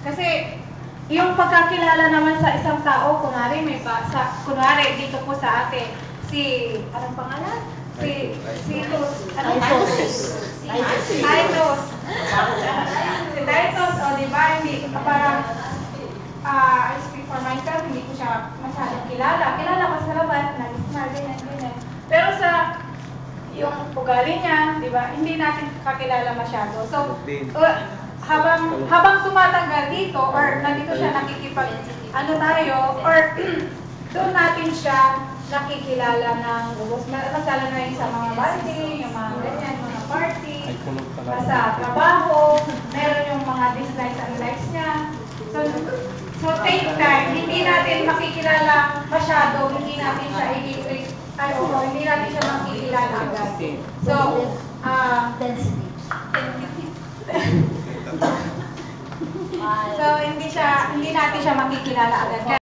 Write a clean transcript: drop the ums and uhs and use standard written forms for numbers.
Kasi yung pagkakilala naman sa isang tao, kunwari dito po sa atin, anong pangalan? Si Titus, Titus. Si Titus, o diba, hindi, parang, I speak for myself, hindi ko siya masyadong kilala. Kilala ko sa labas, nag-smile, ganyan. Pero sa yung ugali niya, di ba, hindi natin kakilala masyado. So, habang tumatagal dito, or nandito siya tayo, or doon natin siya nakikilala ng lubos. Masala na yun sa mga party, yung mga ganyan, mga party, sa trabaho, meron yung mga dislikes and likes niya. So take time, hindi natin makikilala masyado, hindi natin siya hindi natin siya makikilala agad. So, hindi natin siya makikilala agad.